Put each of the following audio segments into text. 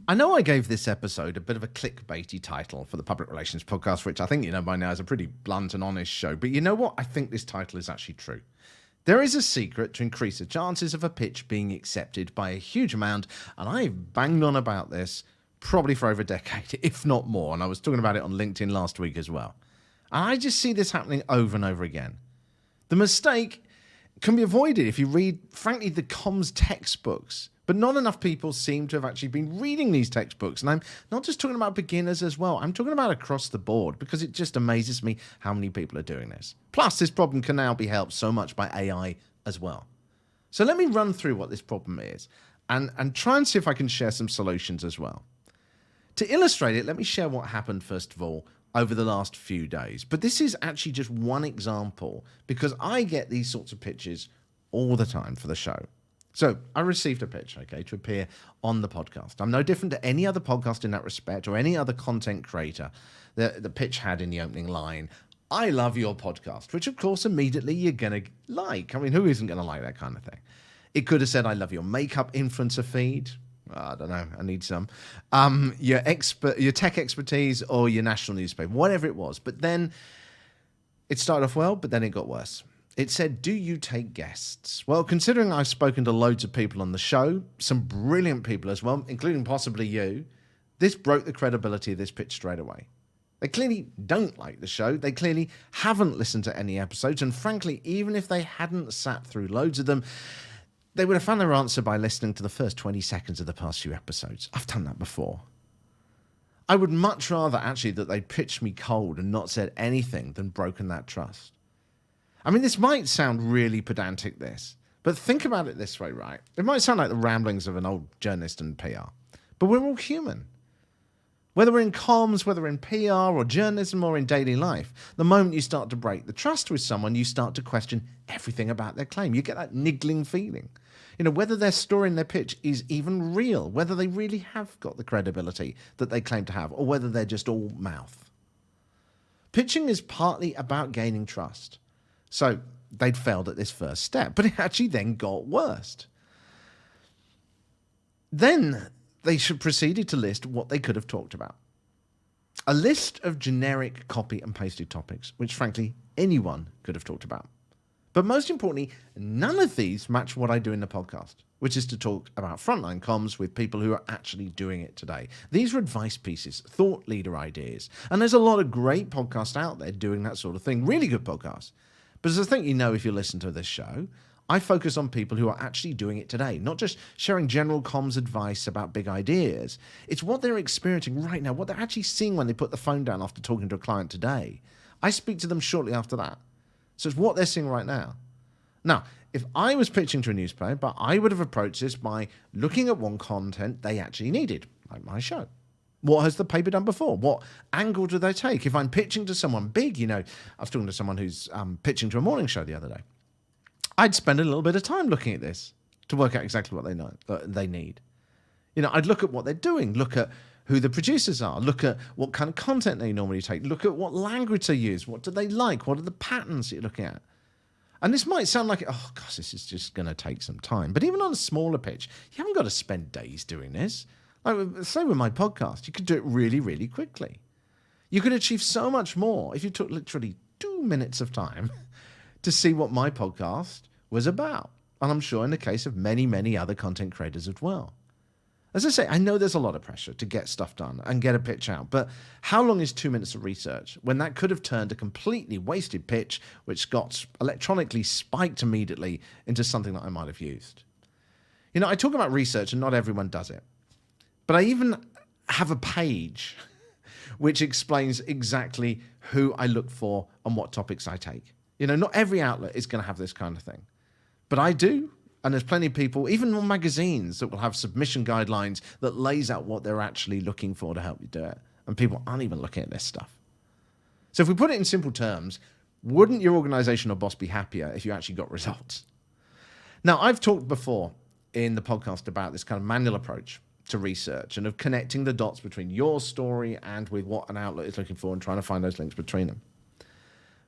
I know I gave this episode a bit of a clickbaity title for the Public Relations Podcast, which I think you know by now is a pretty blunt and honest show. But you know what? I think this title is actually true. There is a secret to increase the chances of a pitch being accepted by a huge amount, and I've banged on about this probably for over a decade, if not more, and I was talking about it on LinkedIn last week as well. And I just see this happening over and over again. The mistake can be avoided if you read, frankly, the comms textbooks. But not enough people seem to have actually been reading these textbooks. And I'm not just talking about beginners as well. I'm talking about across the board because it just amazes me how many people are doing this. Plus, this problem can now be helped so much by AI as well. So let me run through what this problem is and try and see if I can share some solutions as well. To illustrate it, let me share what happened, first of all, over the last few days. But this is actually just one example because I get these sorts of pitches all the time for the show. So I received a pitch, to appear on the podcast. I'm no different to any other podcast in that respect or any other content creator. The pitch had in the opening line, "I love your podcast," which of course immediately you're going to like. I mean, who isn't going to like that kind of thing? It could have said, "I love your makeup influencer feed." I don't know. I need some. Your tech expertise or your national newspaper, whatever it was. But then it started off well, but then it got worse. It said, "Do you take guests?" Well, considering I've spoken to loads of people on the show, some brilliant people as well, including possibly you, this broke the credibility of this pitch straight away. They clearly don't like the show. They clearly haven't listened to any episodes. And frankly, even if they hadn't sat through loads of them, they would have found their answer by listening to the first 20 seconds of the past few episodes. I've done that before. I would much rather actually that they'd pitched me cold and not said anything than broken that trust. I mean, this might sound really pedantic, but think about it this way, right? It might sound like the ramblings of an old journalist in PR, but we're all human. Whether we're in comms, whether in PR or journalism or in daily life, the moment you start to break the trust with someone, you start to question everything about their claim. You get that niggling feeling. Whether their story and their pitch is even real, whether they really have got the credibility that they claim to have, or whether they're just all mouth. Pitching is partly about gaining trust. So they'd failed at this first step, but it actually then got worse. Then they proceeded to list what they could have talked about. A list of generic copy and pasted topics, which frankly anyone could have talked about. But most importantly, none of these match what I do in the podcast, which is to talk about frontline comms with people who are actually doing it today. These are advice pieces, thought leader ideas. And there's a lot of great podcasts out there doing that sort of thing, really good podcasts. But as I think you know if you listen to this show, I focus on people who are actually doing it today, not just sharing general comms advice about big ideas. It's what they're experiencing right now, what they're actually seeing when they put the phone down after talking to a client today. I speak to them shortly after that. So it's what they're seeing right now. Now, if I was pitching to a newspaper, I would have approached this by looking at what content they actually needed, like my show. What has the paper done before? What angle do they take? If I'm pitching to someone big, I was talking to someone who's pitching to a morning show the other day. I'd spend a little bit of time looking at this to work out exactly what they need. I'd look at what they're doing, look at who the producers are, look at what kind of content they normally take, look at what language they use, what do they like, what are the patterns that you're looking at. And this might sound like, oh gosh, this is just going to take some time. But even on a smaller pitch, you haven't got to spend days doing this. Like, say with my podcast, you could do it really, really quickly. You could achieve so much more if you took literally 2 minutes of time to see what my podcast was about. And I'm sure in the case of many, many other content creators as well. As I say, I know there's a lot of pressure to get stuff done and get a pitch out, but how long is 2 minutes of research when that could have turned a completely wasted pitch, which got electronically spiked immediately into something that I might have used? I talk about research and not everyone does it. But I even have a page which explains exactly who I look for and what topics I take. Not every outlet is going to have this kind of thing. But I do, and there's plenty of people, even on magazines, that will have submission guidelines that lays out what they're actually looking for to help you do it. And people aren't even looking at this stuff. So if we put it in simple terms, wouldn't your organization or boss be happier if you actually got results? Now, I've talked before in the podcast about this kind of manual approach to research and of connecting the dots between your story and with what an outlet is looking for and trying to find those links between them.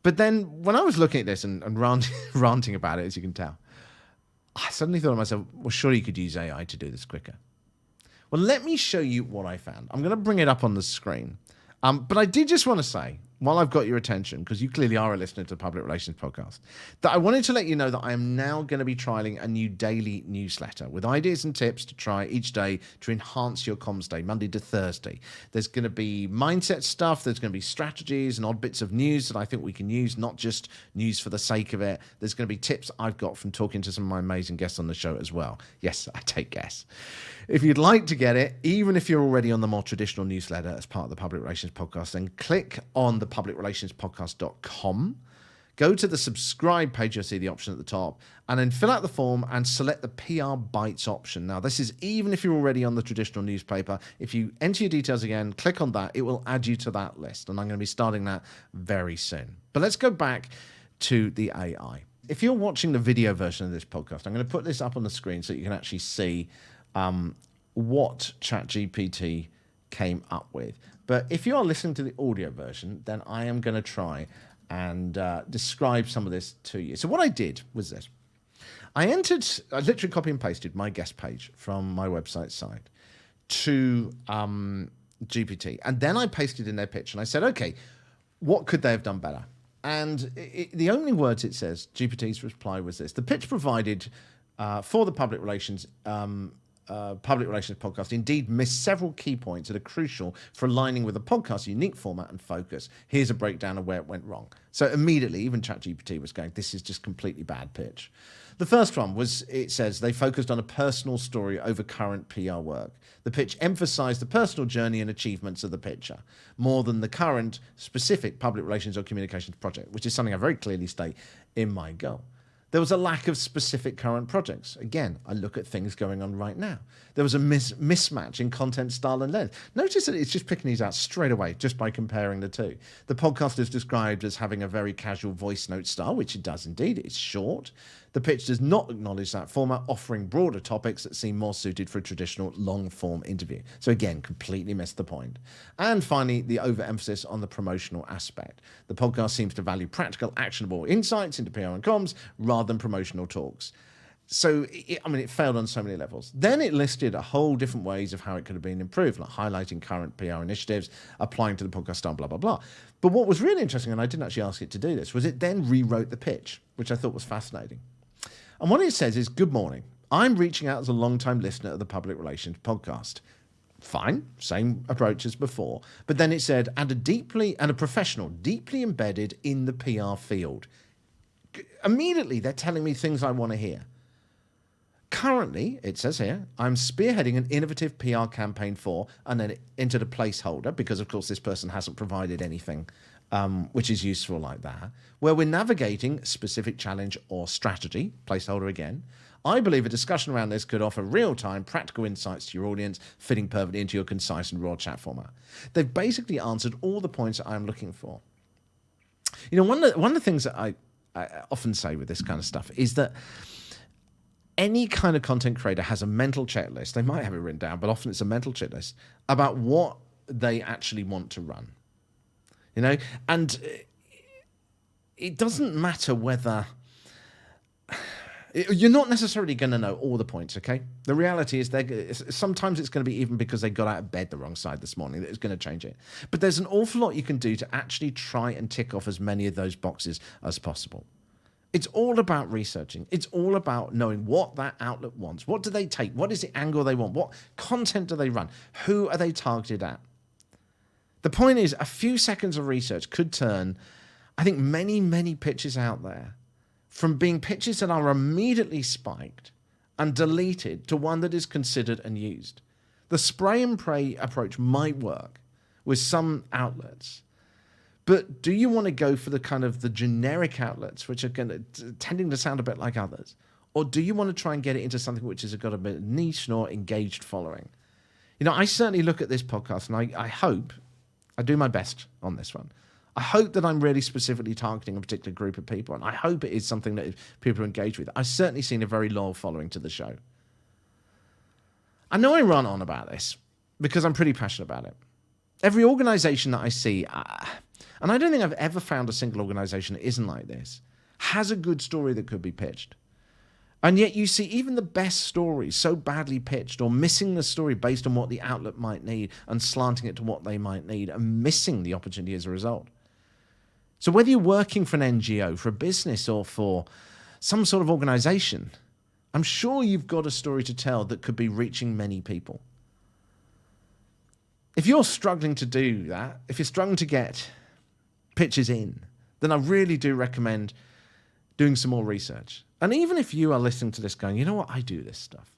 But then when I was looking at this and ranting about it, as you can tell, I suddenly thought to myself, well, surely you could use AI to do this quicker. Well, let me show you what I found. I'm going to bring it up on the screen. But I did just want to say, while I've got your attention, because you clearly are a listener to the Public Relations Podcast, that I wanted to let you know that I am now going to be trialing a new daily newsletter with ideas and tips to try each day to enhance your comms day, Monday to Thursday. There's going to be mindset stuff. There's going to be strategies and odd bits of news that I think we can use, not just news for the sake of it. There's going to be tips I've got from talking to some of my amazing guests on the show as well. Yes, I take guests. If you'd like to get it, even if you're already on the more traditional newsletter as part of the Public Relations Podcast, then click on the publicrelationspodcast.com, go to the subscribe page, you'll see the option at the top, and then fill out the form and select the PR Bites option. Now, this is even if you're already on the traditional newspaper. If you enter your details again, click on that, it will add you to that list, and I'm going to be starting that very soon. But let's go back to the AI. If you're watching the video version of this podcast, I'm going to put this up on the screen so you can actually see what ChatGPT came up with. But if you are listening to the audio version, then I am going to try and describe some of this to you. So what I did was this. I literally copy and pasted my guest page from my website site to GPT. And then I pasted in their pitch and I said, okay, what could they have done better? And the only words it says, GPT's reply was this. The pitch provided for the public relations podcast indeed missed several key points that are crucial for aligning with the podcast's unique format and focus. Here's a breakdown of where it went wrong. So immediately, even ChatGPT was going, this is just completely bad pitch. The first one was, it says, they focused on a personal story over current PR work. The pitch emphasized the personal journey and achievements of the pitcher, more than the current specific public relations or communications project, which is something I very clearly state in my goal. There was a lack of specific current projects. Again, I look at things going on right now. There was a mismatch in content style and length. Notice that it's just picking these out straight away just by comparing the two. The podcast is described as having a very casual voice note style, which it does indeed. It's short. The pitch does not acknowledge that format, offering broader topics that seem more suited for a traditional long-form interview. So again, completely missed the point. And finally, the overemphasis on the promotional aspect. The podcast seems to value practical, actionable insights into PR and comms rather than promotional talks. So, it failed on so many levels. Then it listed a whole different ways of how it could have been improved, like highlighting current PR initiatives, applying to the podcast style, blah, blah, blah. But what was really interesting, and I didn't actually ask it to do this, was it then rewrote the pitch, which I thought was fascinating. And what it says is, good morning. I'm reaching out as a long-time listener of the Public Relations Podcast. Fine, same approach as before. But then it said, and a professional deeply embedded in the PR field. Immediately, they're telling me things I want to hear. Currently, it says here, I'm spearheading an innovative PR campaign for, and then it entered a placeholder, because of course this person hasn't provided anything which is useful like that, where we're navigating specific challenge or strategy, placeholder again. I believe a discussion around this could offer real-time practical insights to your audience, fitting perfectly into your concise and raw chat format. They've basically answered all the points that I'm looking for. You know, one of the things that I often say with this kind of stuff is that any kind of content creator has a mental checklist. They might have it written down, but often it's a mental checklist about what they actually want to run. You know, and it doesn't matter whether you're not necessarily going to know all the points, okay? The reality is sometimes it's going to be even because they got out of bed the wrong side this morning that it's going to change it. But there's an awful lot you can do to actually try and tick off as many of those boxes as possible. It's all about researching. It's all about knowing what that outlet wants. What do they take? What is the angle they want? What content do they run? Who are they targeted at? The point is, a few seconds of research could turn, I think, many, many pitches out there from being pitches that are immediately spiked and deleted to one that is considered and used. The spray and pray approach might work with some outlets, but do you want to go for the kind of the generic outlets, which are tending to sound a bit like others? Or do you want to try and get it into something which has got a bit niche or engaged following? You know, I certainly look at this podcast and I hope, I do my best on this one. I hope that I'm really specifically targeting a particular group of people, and I hope it is something that people are engaged with. I've certainly seen a very loyal following to the show. I know I run on about this because I'm pretty passionate about it. Every organization that I see, and I don't think I've ever found a single organization that isn't like this, has a good story that could be pitched. And yet you see even the best stories so badly pitched, or missing the story based on what the outlet might need and slanting it to what they might need, and missing the opportunity as a result. So whether you're working for an NGO, for a business, or for some sort of organization, I'm sure you've got a story to tell that could be reaching many people. If you're struggling to do that, if you're struggling to get pitches in, then I really do recommend doing some more research. And even if you are listening to this going, you know what, I do this stuff,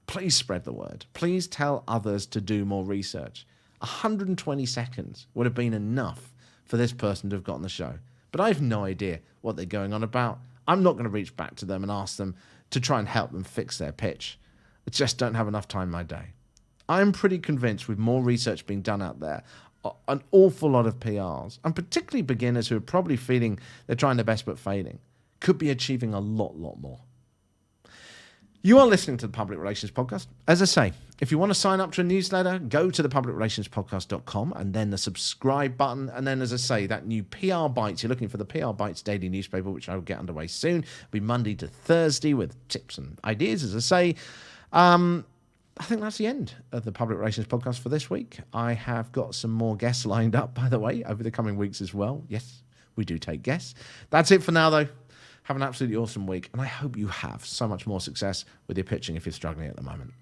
please spread the word. Please tell others to do more research. 120 seconds would have been enough for this person to have gotten the show. But I have no idea what they're going on about. I'm not going to reach back to them and ask them to try and help them fix their pitch. I just don't have enough time in my day. I'm pretty convinced with more research being done out there, an awful lot of PRs, and particularly beginners who are probably feeling they're trying their best but failing, could be achieving a lot more. You are listening to the Public Relations Podcast. As I say, if you want to sign up to a newsletter, go to thepublicrelationspodcast.com and then the subscribe button. And then, as I say, that new PR Bites, you're looking for the PR Bites daily newspaper, which I will get underway soon. It'll be Monday to Thursday with tips and ideas, as I say. I think that's the end of the Public Relations Podcast for this week. I have got some more guests lined up, by the way, over the coming weeks as well. Yes, we do take guests. That's it for now, though. Have an absolutely awesome week, and I hope you have so much more success with your pitching if you're struggling at the moment.